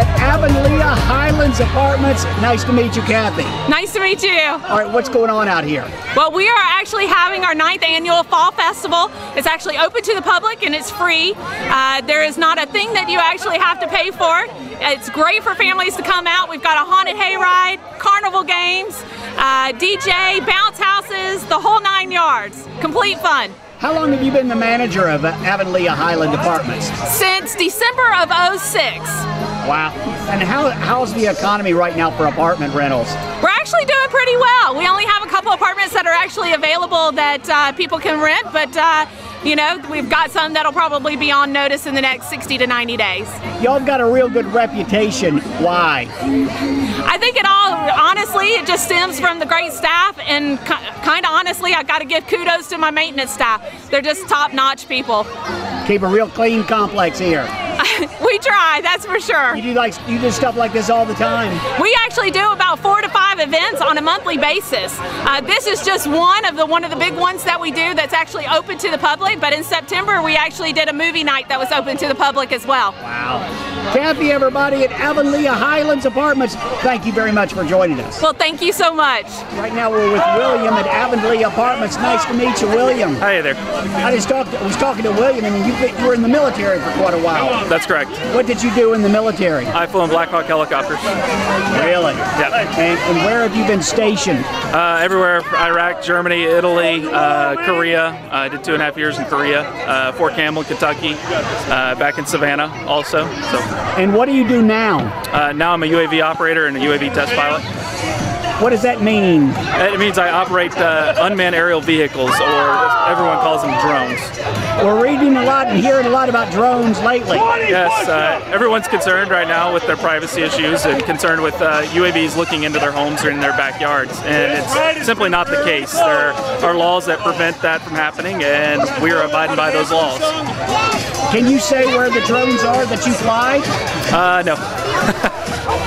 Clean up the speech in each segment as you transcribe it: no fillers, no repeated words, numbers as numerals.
at Avonlea Highlands Apartments. Nice to meet you, Kathy. Nice to meet you. All right, what's going on out here? Well, we are actually having our 9th annual Fall Festival. It's actually open to the public and it's free. There is not a thing that you actually have to pay for. It's great for families to come out. We've got a haunted hayride, carnival games, DJ, bounce houses, the whole 9 yards. Complete fun. How long have you been the manager of Avonlea Highland Apartments? Since December of '06. Wow. And how's the economy right now for apartment rentals? We're actually doing pretty well. We only have a couple apartments that are actually available that people can rent, but you know, we've got some that'll probably be on notice in the next 60 to 90 days. Y'all got a real good reputation. Why? I think honestly, it just stems from the great staff, and kind of honestly, I got to give kudos to my maintenance staff. They're just top-notch people. Keep a real clean complex here. We try, that's for sure. You do stuff like this all the time? We actually do about 4 to 5 events on a monthly basis. This is just one of the big ones that we do that's actually open to the public, but in September we actually did a movie night that was open to the public as well. Wow. Kathy, everybody at Avonlea Highlands Apartments, thank you very much for joining us. Well, thank you so much. Right now we're with William at Avonlea Apartments. Nice to meet you, William. Hey there. I was talking to William, and you were in the military for quite a while. That's correct. What did you do in the military? I flew in Black Hawk helicopters. Really? Yeah. And where have you been stationed? Everywhere. Iraq, Germany, Italy, Korea. I did 2.5 years in Korea. Fort Campbell, Kentucky. Back in Savannah also. So. And what do you do now? Now I'm a UAV operator and a UAV test pilot. What does that mean? It means I operate unmanned aerial vehicles, or everyone calls them drones. We're reading a lot and hearing a lot about drones lately. Yes, everyone's concerned right now with their privacy issues and concerned with UAVs looking into their homes or in their backyards. And it's simply not the case. There are laws that prevent that from happening, and we are abiding by those laws. Can you say where the drones are that you fly? No.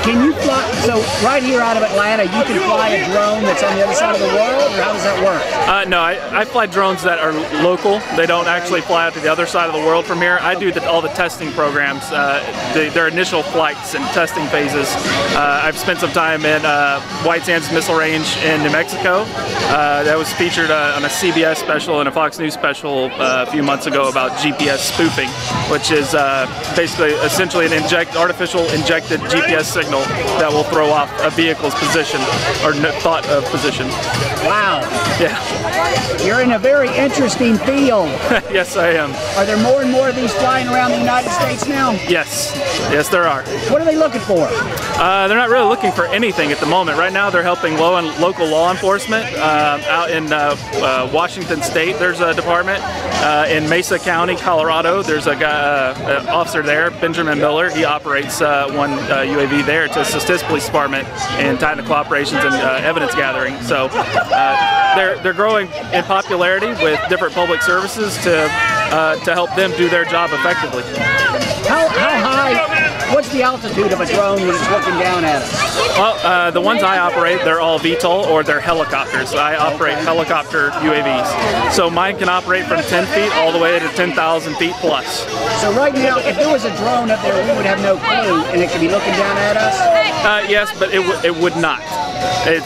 Can you fly, so right here out of Atlanta, you can fly a drone that's on the other side of the world, or how does that work? No, I fly drones that are local. They don't actually fly out to the other side of the world from here. I do all the testing programs, their initial flights and testing phases. I've spent some time in White Sands Missile Range in New Mexico. That was featured on a CBS special and a Fox News special a few months ago about GPS spoofing, which is basically essentially an artificial injected GPS signal that will throw off a vehicle's position or thought of position. Wow. Yeah. You're in a very interesting field. Yes, I am. Are there more and more of these flying around the United States now? Yes. Yes, there are. What are they looking for? They're not really looking for anything at the moment. Right now, they're helping local law enforcement out in Washington State. There's a department in Mesa County, Colorado. There's a guy, an officer there, Benjamin Miller. He operates one UAV there to assist his police department in technical operations and evidence gathering. So they're growing in popularity with different public services to help them do their job effectively. How high? What's the altitude of a drone when it's looking down at us? Well, the ones I operate, they're all VTOL or they're helicopters. I operate helicopter UAVs. So mine can operate from 10 feet all the way to 10,000 feet plus. So right now, if there was a drone up there, we would have no clue, and it could be looking down at us? Yes, but it would not.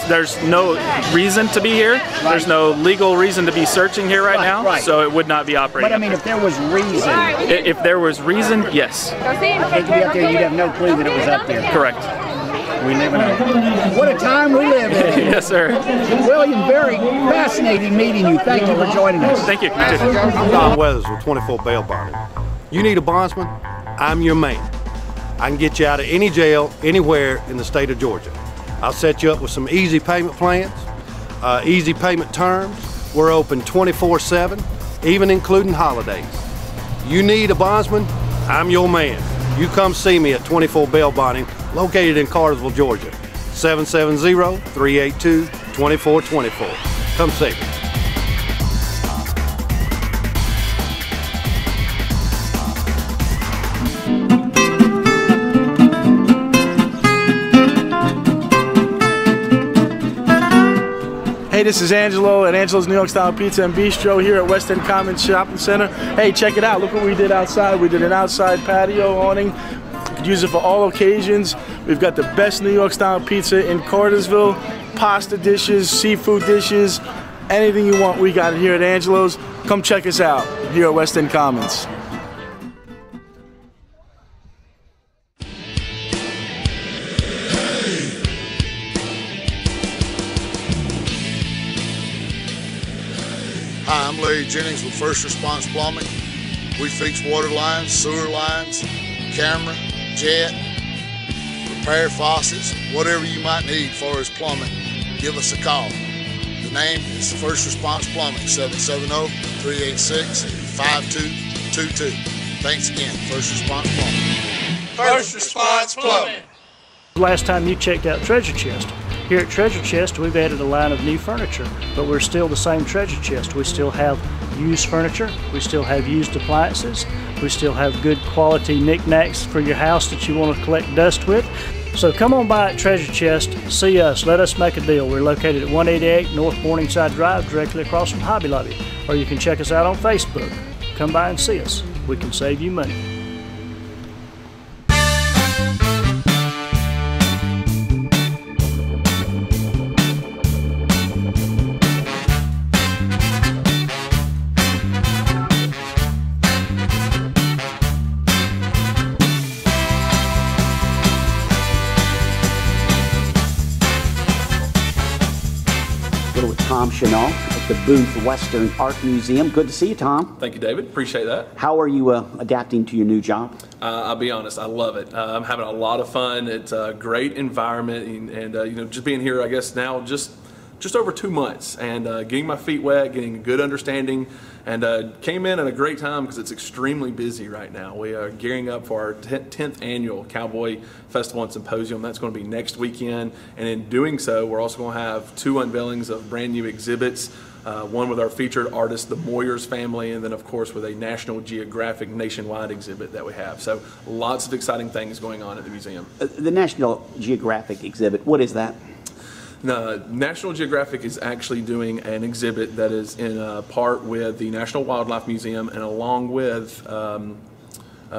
There's no reason to be here. Right. There's no legal reason to be searching here right now, so it would not be operating. But I mean, if there was reason. If there was reason, yes. It could be up there, you'd have no clue that it was up there. Correct. We live in what a time we live in. Yes, sir. William, very fascinating meeting you. Thank you for joining us. Thank you. I'm Don Weathers with 24 Bail Bonding. You need a bondsman? I'm your man. I can get you out of any jail, anywhere in the state of Georgia. I'll set you up with some easy payment plans, easy payment terms. We're open 24/7, even including holidays. You need a bondsman? I'm your man. You come see me at 24 Bail Bonding, located in Cartersville, Georgia. 770-382-2424. Come see me. Hey, this is Angelo at Angelo's New York Style Pizza and Bistro here at West End Commons Shopping Center. Hey, check it out. Look what we did outside. We did an outside patio awning. could use it for all occasions. We've got the best New York style pizza in Cartersville. Pasta dishes, seafood dishes, anything you want, we got it here at Angelo's. Come check us out here at West End Commons. Hi, I'm Larry Jennings with First Response Plumbing. We fix water lines, sewer lines, camera, jet, repair faucets, whatever you might need as far as plumbing, give us a call. The name is First Response Plumbing, 770-386-5222. Thanks again, First Response Plumbing. First Response Plumbing. Last time you checked out Treasure Chest. Here at Treasure Chest, we've added a line of new furniture, but we're still the same Treasure Chest. We still have used furniture, we still have used appliances, we still have good quality knickknacks for your house that you want to collect dust with. So come on by at Treasure Chest, see us, let us make a deal. We're located at 188 North Morningside Drive, directly across from Hobby Lobby. Or you can check us out on Facebook. Come by and see us. We can save you money. With Tom Schinal at the Booth Western Art Museum. Good to see you, Tom. Thank you, David. Appreciate that. How are you adapting to your new job? I'll be honest, I love it. I'm having a lot of fun. It's a great environment, and you know, just being here, I guess now just over 2 months, and getting my feet wet, getting a good understanding, and came in at a great time because it's extremely busy right now. We are gearing up for our 10th annual Cowboy Festival and Symposium. That's going to be next weekend, and in doing so, we're also going to have 2 unveilings of brand new exhibits. One with our featured artist, the Moyers family, and then of course with a National Geographic nationwide exhibit that we have. So lots of exciting things going on at the museum. The National Geographic exhibit, what is that? National Geographic is actually doing an exhibit that is in part with the National Wildlife Museum and along with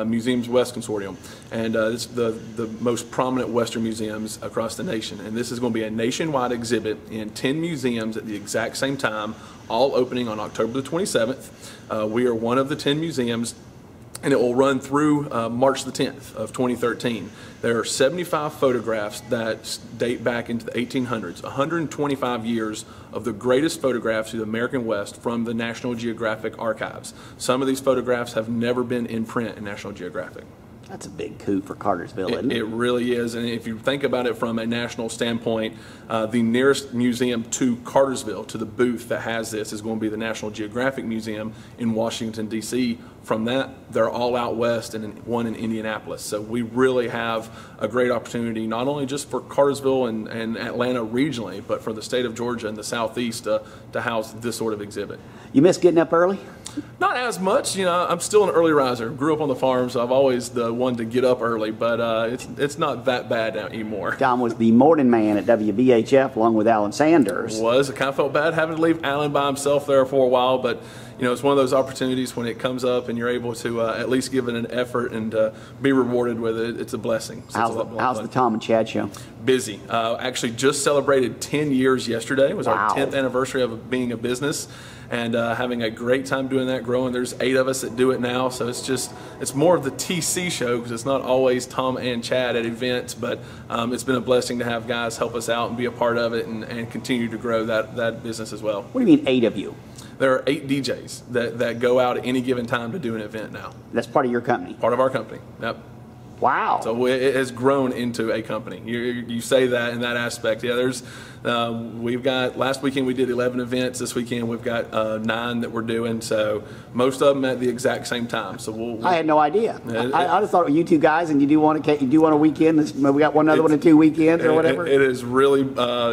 Museums West Consortium. And it's the most prominent Western museums across the nation. And this is going to be a nationwide exhibit in 10 museums at the exact same time, all opening on October the 27th. We are one of the 10 museums, and it will run through March the 10th of 2013. There are 75 photographs that date back into the 1800s, 125 years of the greatest photographs of the American West from the National Geographic archives. Some of these photographs have never been in print in National Geographic. That's a big coup for Cartersville, isn't it? It really is, and if you think about it from a national standpoint, the nearest museum to Cartersville, to the booth that has this, is going to be the National Geographic Museum in Washington, D.C. From that, they're all out west and one in Indianapolis. So we really have a great opportunity, not only just for Cartersville and Atlanta regionally, but for the state of Georgia and the Southeast to house this sort of exhibit. You miss getting up early? Not as much, you know. I'm still an early riser. Grew up on the farm, so I've always the one to get up early. But it's not that bad anymore. Tom was the morning man at WBHF along with Alan Sanders. I kind of felt bad having to leave Alan by himself there for a while, but you know, it's one of those opportunities when it comes up and you're able to at least give it an effort and be rewarded with it. It's a blessing. So how's the Tom and Chad show? Busy. Actually, just celebrated 10 years yesterday. It was our 10th anniversary of being a business. And having a great time doing that, growing. There's 8 of us that do it now, so it's more of the TC show because it's not always Tom and Chad at events, but it's been a blessing to have guys help us out and be a part of it and continue to grow that business as well. What do you mean 8 of you? There are 8 DJs that go out at any given time to do an event now. That's part of your company? Part of our company, yep. Wow. So it has grown into a company. You say that in that aspect. Yeah, we've got, last weekend we did 11 events. This weekend we've got 9 that we're doing. So most of them at the exact same time. So I had no idea. I just thought you 2 guys and you do one a weekend. We got one other one in 2 weekends or whatever. It has really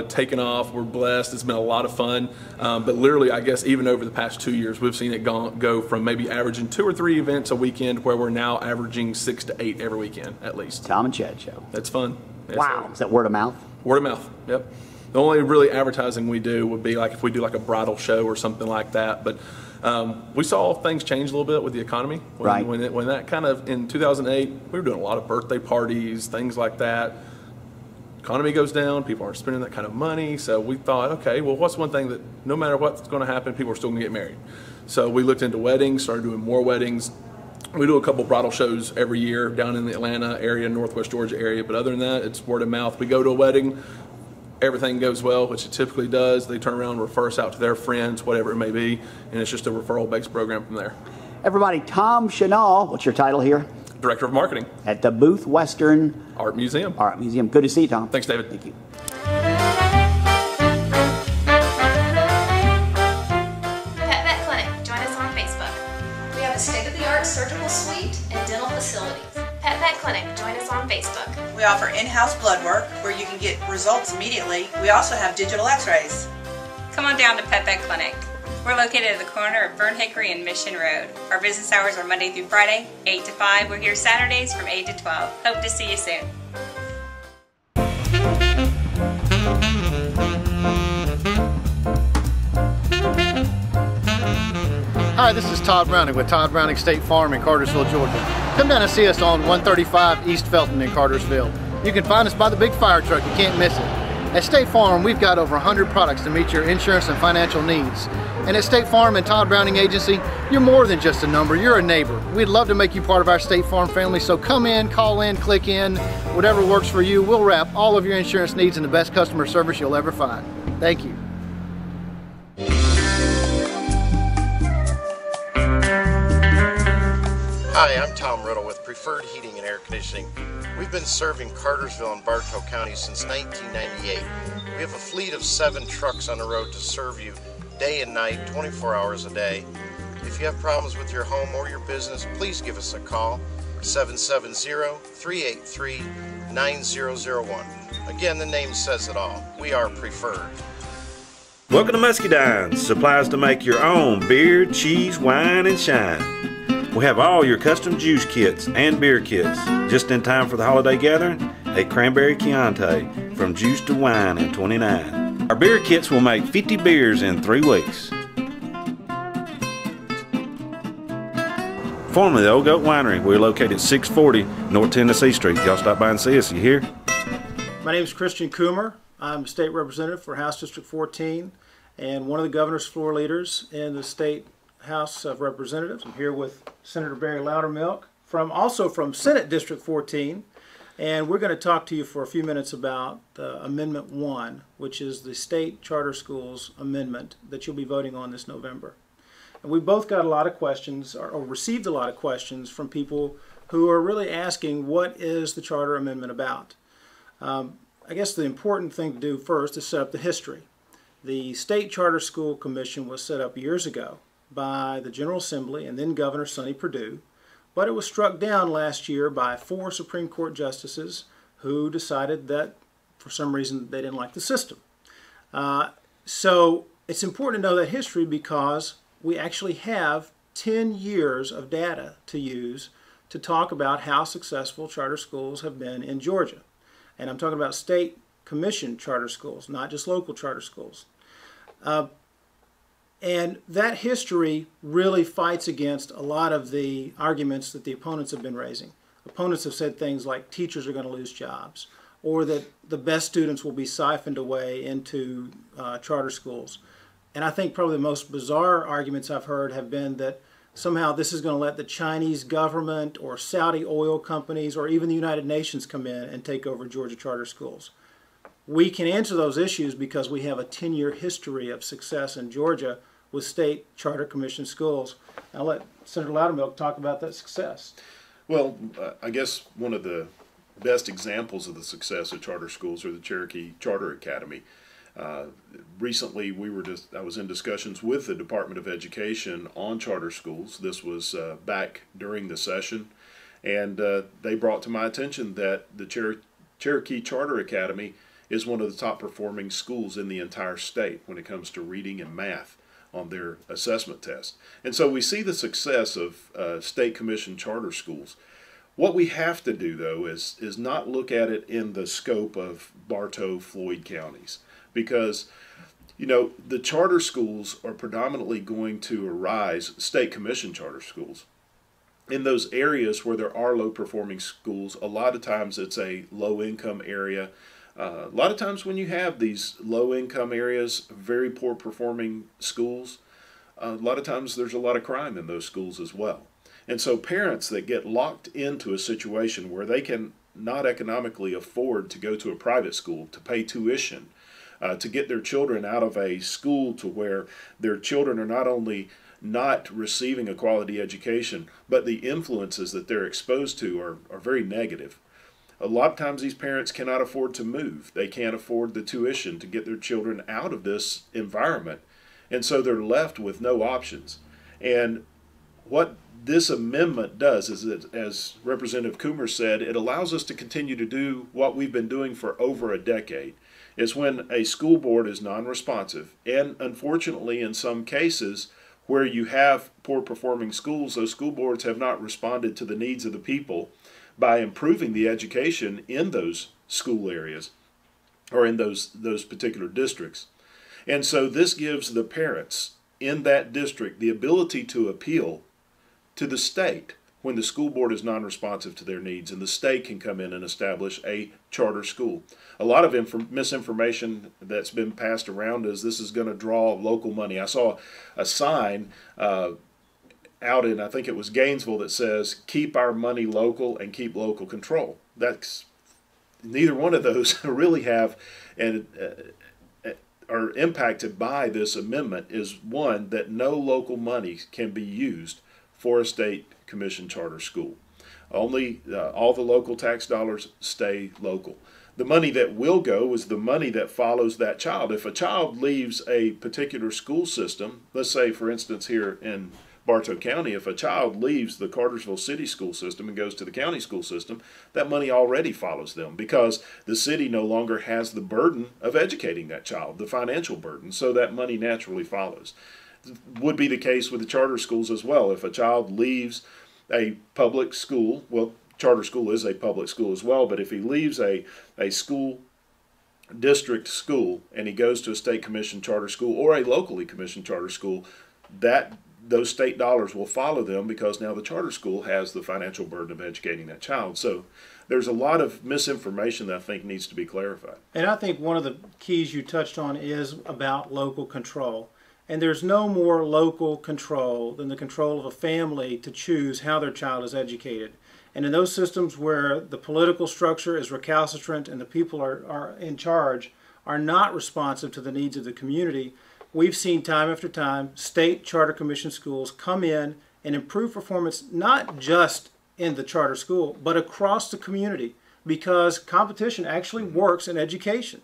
taken off. We're blessed. It's been a lot of fun. But literally, I guess even over the past 2 years, we've seen it go from maybe averaging 2 or 3 events a weekend where we're now averaging 6 to 8 every weekend. At least. Tom and Chad show. That's fun. Wow. Is that word of mouth? Word of mouth, yep. The only really advertising we do would be like if we do like a bridal show or something like that. But We saw things change a little bit with the economy. When that kind of, in 2008, we were doing a lot of birthday parties, things like that. Economy goes down, people aren't spending that kind of money, so we thought, okay, well, what's one thing that no matter what's going to happen, people are still going to get married? So we looked into weddings, started doing more weddings. We do a couple bridal shows every year down in the Atlanta area, Northwest Georgia area, but other than that, it's word of mouth. We go to a wedding, everything goes well, which it typically does. They turn around and refer us out to their friends, whatever it may be, and it's just a referral-based program from there. Everybody, Tom Schinal, what's your title here? Director of Marketing. At the Booth Western Art Museum. Art Museum. Good to see you, Tom. Thanks, David. Thank you. Pet Vet Clinic. Join us on Facebook. We have a state-of-the-art surgical suite and dental facilities. Pet Vet Clinic. Join us on Facebook. We offer in-house blood work where you can get results immediately. We also have digital x-rays. Come on down to Pet Vet Clinic. We're located at the corner of Burn Hickory and Mission Road. Our business hours are Monday through Friday, 8 to 5. We're here Saturdays from 8 to 12. Hope to see you soon. Hi, this is Todd Browning with Todd Browning State Farm in Cartersville, Georgia. Come down and see us on 135 East Felton in Cartersville. You can find us by the big fire truck. You can't miss it. At State Farm, we've got over 100 products to meet your insurance and financial needs. And at State Farm and Todd Browning Agency, you're more than just a number, you're a neighbor. We'd love to make you part of our State Farm family, so come in, call in, click in, whatever works for you. We'll wrap all of your insurance needs in the best customer service you'll ever find. Thank you. Hi, I'm Tom Riddle with Preferred Heating and Air Conditioning. We've been serving Cartersville and Bartow County since 1998. We have a fleet of 7 trucks on the road to serve you day and night, 24 hours a day. If you have problems with your home or your business, please give us a call, 770-383-9001. Again, the name says it all. We are Preferred. Welcome to Muscadines, supplies to make your own beer, cheese, wine, and shine. We have all your custom juice kits and beer kits. Just in time for the holiday gathering, a cranberry Chianti from juice to wine in 29. Our beer kits will make 50 beers in 3 weeks. Formerly the Old Goat Winery, we're located at 640 North Tennessee Street. Y'all stop by and see us, you hear? My name is Christian Coomer. I'm State Representative for House District 14 and one of the governor's floor leaders in the State House of Representatives. I'm here with Senator Barry Loudermilk, also from Senate District 14, and we're going to talk to you for a few minutes about Amendment 1, which is the State Charter Schools Amendment that you'll be voting on this November. And we both got a lot of questions, or received a lot of questions from people who are really asking, what is the Charter Amendment about? I guess the important thing to do first is set up the history. The State Charter School Commission was set up years ago by the General Assembly and then Governor Sonny Perdue, but it was struck down last year by 4 Supreme Court justices who decided that for some reason they didn't like the system. So it's important to know that history because we actually have 10 years of data to use to talk about how successful charter schools have been in Georgia. And I'm talking about state commission charter schools, not just local charter schools. And that history really fights against a lot of the arguments that the opponents have been raising. Opponents have said things like teachers are going to lose jobs, or that the best students will be siphoned away into charter schools. And I think probably the most bizarre arguments I've heard have been that somehow this is going to let the Chinese government or Saudi oil companies or even the United Nations come in and take over Georgia charter schools. We can answer those issues because we have a 10-year history of success in Georgia with state charter commission schools. I'll let Senator Loudermilk talk about that success. Well, I guess one of the best examples of the success of charter schools are the Cherokee Charter Academy. Recently, I was in discussions with the Department of Education on charter schools. This was back during the session, and they brought to my attention that the Cherokee Charter Academy is one of the top performing schools in the entire state when it comes to reading and math on their assessment test. And so we see the success of state commissioned charter schools. What we have to do, though, is not look at it in the scope of Bartow, Floyd counties, because You know, the charter schools are predominantly going to arise, state commission charter schools, in those areas where there are low performing schools. A lot of times it's a low income area. A lot of times when you have these low income areas, very poor performing schools, a lot of times there's a lot of crime in those schools as well. And so parents that get locked into a situation where they can not economically afford to go to a private school, to pay tuition, to get their children out of a school to where their children are not only not receiving a quality education, but the influences that they're exposed to are very negative. A lot of times these parents cannot afford to move. They can't afford the tuition to get their children out of this environment. And so they're left with no options. And what this amendment does is that, as Representative Coomer said, it allows us to continue to do what we've been doing for over a decade. It's when a school board is non-responsive, and unfortunately in some cases where you have poor performing schools, those school boards have not responded to the needs of the people by improving the education in those school areas or in those particular districts. And so this gives the parents in that district the ability to appeal to the state when the school board is non-responsive to their needs, and the state can come in and establish a charter school. A lot of misinformation that's been passed around is this is going to draw local money. I saw a sign out in, I think it was Gainesville, that says, keep our money local and keep local control. That's, neither one of those really have and are impacted by this amendment. Is one, that no local money can be used for a state commission charter school. Only all the local tax dollars stay local. The money that will go is the money that follows that child. If a child leaves a particular school system, let's say for instance here in Bartow County, if a child leaves the Cartersville city school system and goes to the county school system, that money already follows them because the city no longer has the burden of educating that child, the financial burden, so that money naturally follows. Would be the case with the charter schools as well. If a child leaves a public school, well, charter school is a public school as well, but if he leaves a school district school and he goes to a state commission charter school or a locally commissioned charter school, those state dollars will follow them because now the charter school has the financial burden of educating that child. So there's a lot of misinformation that I think needs to be clarified. And I think one of the keys you touched on is about local control. And there's no more local control than the control of a family to choose how their child is educated. And in those systems where the political structure is recalcitrant and the people are in charge are not responsive to the needs of the community, we've seen time after time state charter commission schools come in and improve performance not just in the charter school but across the community, because competition actually works in education.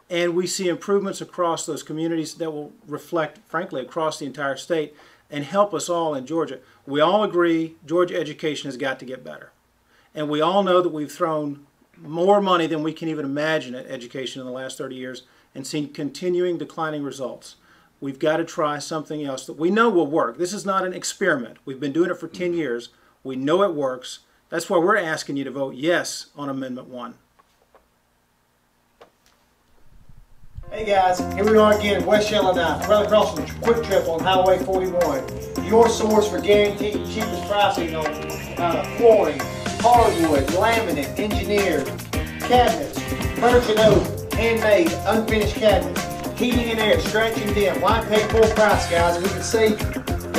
And we see improvements across those communities that will reflect, frankly, across the entire state and help us all in Georgia. We all agree Georgia education has got to get better. And we all know that we've thrown more money than we can even imagine at education in the last 30 years and seen continuing declining results. We've got to try something else that we know will work. This is not an experiment. We've been doing it for 10 years. We know it works. That's why we're asking you to vote yes on Amendment 1. Hey guys, here we are again, West Yellowknife, right across from Quick Trip on Highway 41. Your source for guaranteed cheapest pricing on flooring, hardwood, laminate, engineered, cabinets, birch and oak, handmade, unfinished cabinets, heating and air, scratch and dim. Why pay full price, guys? As you can see,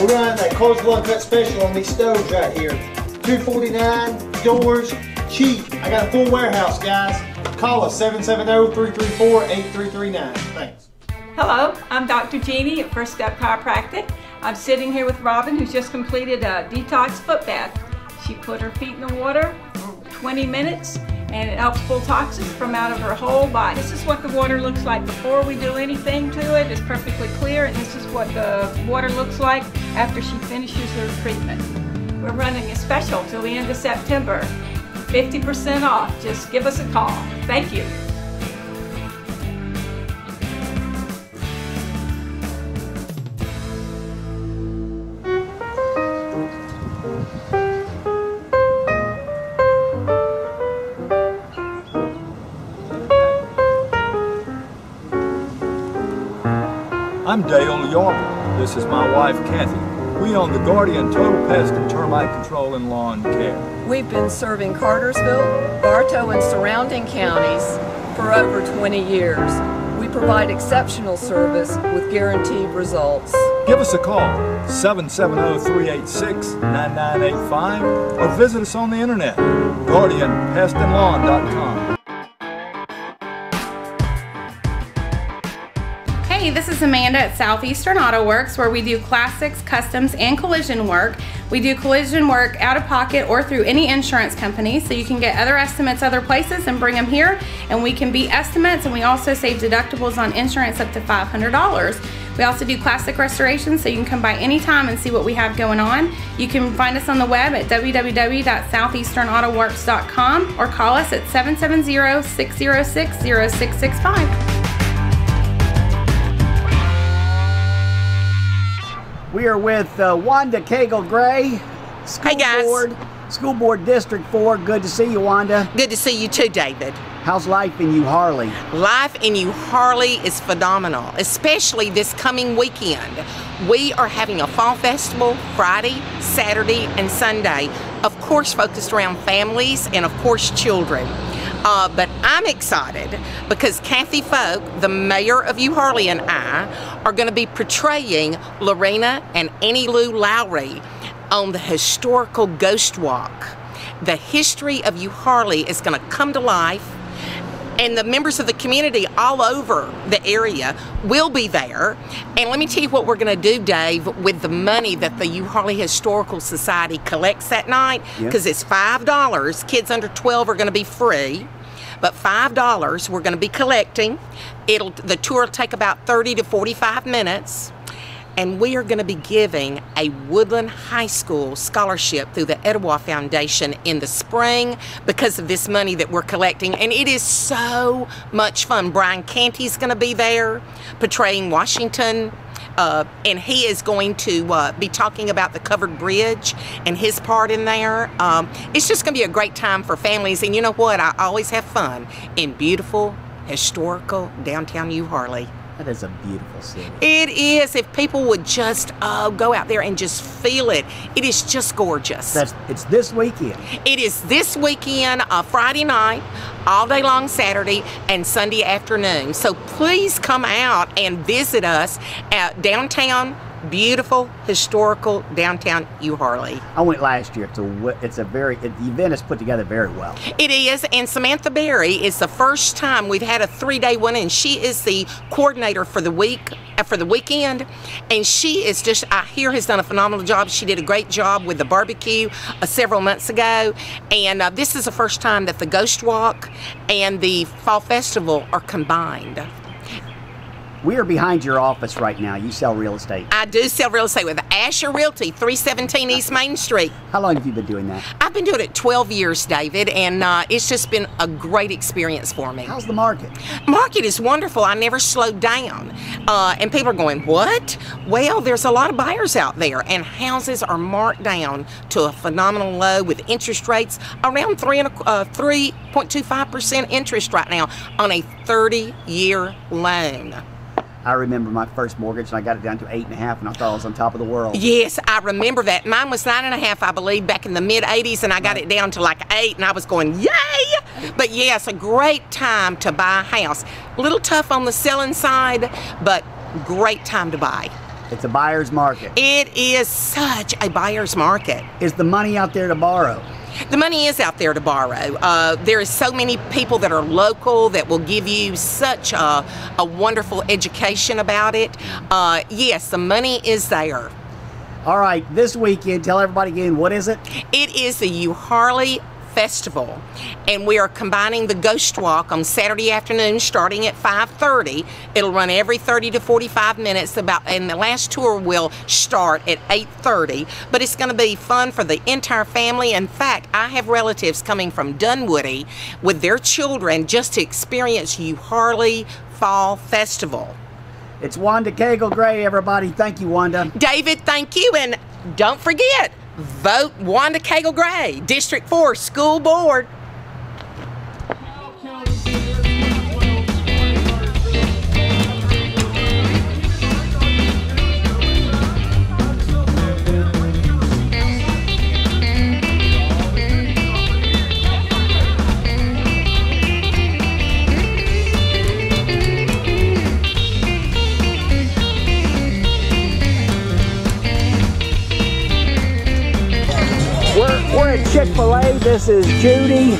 we're running that Cartersville UNCUT special on these stoves right here. $249, doors, cheap. I got a full warehouse, guys. Call us 770-334-8339. Thanks. Hello, I'm Dr. Jeannie at First Step Chiropractic. I'm sitting here with Robin, who's just completed a detox foot bath. She put her feet in the water for 20 minutes and it helps pull toxins from out of her whole body. This is what the water looks like before we do anything to it. It's perfectly clear, and this is what the water looks like after she finishes her treatment. We're running a special till the end of September. 50% off. Just give us a call. Thank you. I'm Dale Yarber. This is my wife, Kathy. We own the Guardian Total Pest and Termite Control and Lawn Care. We've been serving Cartersville, Bartow, and surrounding counties for over 20 years. We provide exceptional service with guaranteed results. Give us a call, 770-386-9985, or visit us on the internet, guardianpestandlawn.com. Hey, this is Amanda at Southeastern Auto Works, where we do classics, customs, and collision work. We do collision work out of pocket or through any insurance company, so you can get other estimates other places and bring them here, and we can beat estimates, and we also save deductibles on insurance up to $500. We also do classic restoration, so you can come by anytime and see what we have going on. You can find us on the web at www.southeasternautoworks.com or call us at 770-606-0665. We are with Wanda Cagle Gray, School Board District 4. Good to see you, Wanda. Good to see you too, David. How's life in Euharlee? Life in Euharlee is phenomenal, especially this coming weekend. We are having a fall festival Friday, Saturday, and Sunday, of course focused around families and of course children. But I'm excited because Kathy Folk, the mayor of Euharlee, and I are going to be portraying Lorena and Annie Lou Lowry on the historical Ghost Walk. The history of Euharlee is going to come to life, and the members of the community all over the area will be there. And let me tell you what we're going to do, Dave, with the money that the Euharlee Historical Society collects that night, because it's $5. Kids under 12 are going to be free, but $5 we're going to be collecting. The tour will take about 30 to 45 minutes. And we are going to be giving a Woodland High School scholarship through the Etowah Foundation in the spring because of this money that we're collecting. And it is so much fun. Brian Canty's going to be there portraying Washington. And he is going to be talking about the covered bridge and his part in there. It's just going to be a great time for families. And you know what? I always have fun in beautiful, historical downtown Euharlee. That is a beautiful city. It is. If people would just go out there and just feel it, it is just gorgeous. It's this weekend. It is this weekend, Friday night, all day long Saturday, and Sunday afternoon. So please come out and visit us at downtown, beautiful, historical downtown Euharlee. I went last year. The event is put together very well. It is, and Samantha Berry is the first time we've had a 3-day one, and she is the coordinator for the weekend, and she is just, I hear, has done a phenomenal job. She did a great job with the barbecue several months ago, and this is the first time that the Ghost Walk and the Fall Festival are combined. We are behind your office right now. You sell real estate. I do sell real estate with Asher Realty, 317 East Main Street. How long have you been doing that? I've been doing it 12 years, David, and it's just been a great experience for me. How's the market? Market is wonderful. I never slowed down. And people are going, what? Well, there's a lot of buyers out there, and houses are marked down to a phenomenal low with interest rates around 3.25% interest right now on a 30-year loan. I remember my first mortgage, and I got it down to 8.5, and I thought I was on top of the world. Yes, I remember that. Mine was 9.5, I believe, back in the mid-'80s, and I got it down to like 8, and I was going, yay! But yes, a great time to buy a house. A little tough on the selling side, but great time to buy. It's a buyer's market. It is such a buyer's market. Is the money out there to borrow? The money is out there to borrow. There is so many people that are local that will give you such a wonderful education about it. Yes, the money is there. All right, this weekend, tell everybody again, what is it? It is the Euharlee Festival, and we are combining the Ghost Walk on Saturday afternoon starting at 5:30. It'll run every 30 to 45 minutes, and the last tour will start at 8:30, but it's going to be fun for the entire family. In fact, I have relatives coming from Dunwoody with their children just to experience Euharlee Fall Festival. It's Wanda Cagle Gray, everybody. Thank you, Wanda. David, thank you, and don't forget, vote Wanda Cagle Gray, District 4 School Board. Chick-fil-A. This is Judy.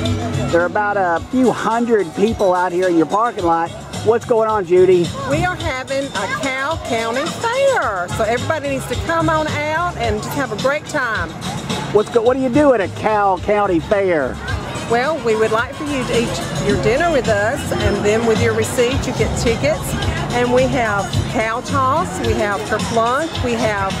There are about a few hundred people out here in your parking lot. What's going on, Judy? We are having a Cal County Fair, so everybody needs to come on out and just have a great time. What do you do at a Cal County Fair? Well, we would like for you to eat your dinner with us, and then with your receipt you get tickets. And we have cow toss, we have kerplunk, we have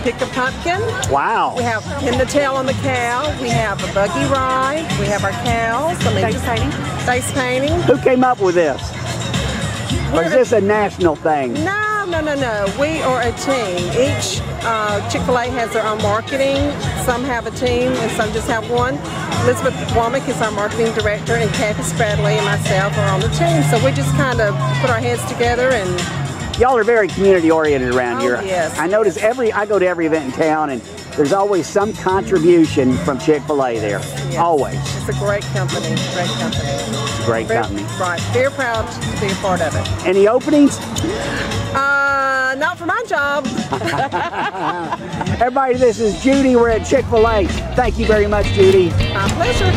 pick a pumpkin. Wow. We have pin the tail on the cow, we have a buggy ride, we have our cows. Face painting. Face painting. Who came up with this? Or is this a national thing? No. We are a team. Each Chick-fil-A has their own marketing. Some have a team and some just have one. Elizabeth Womack is our marketing director, and Kathy Spradley and myself are on the team. So we just kind of put our heads together and... Y'all are very community oriented around here. Yes. I notice I go to every event in town, and there's always some contribution from Chick-fil-A there. Yes. Always. It's a great company. Great company. It's a great company. Right. Very proud to be a part of it. Any openings? Not for my job. Everybody, this is Judy. We're at Chick-fil-A. Thank you very much, Judy. My pleasure.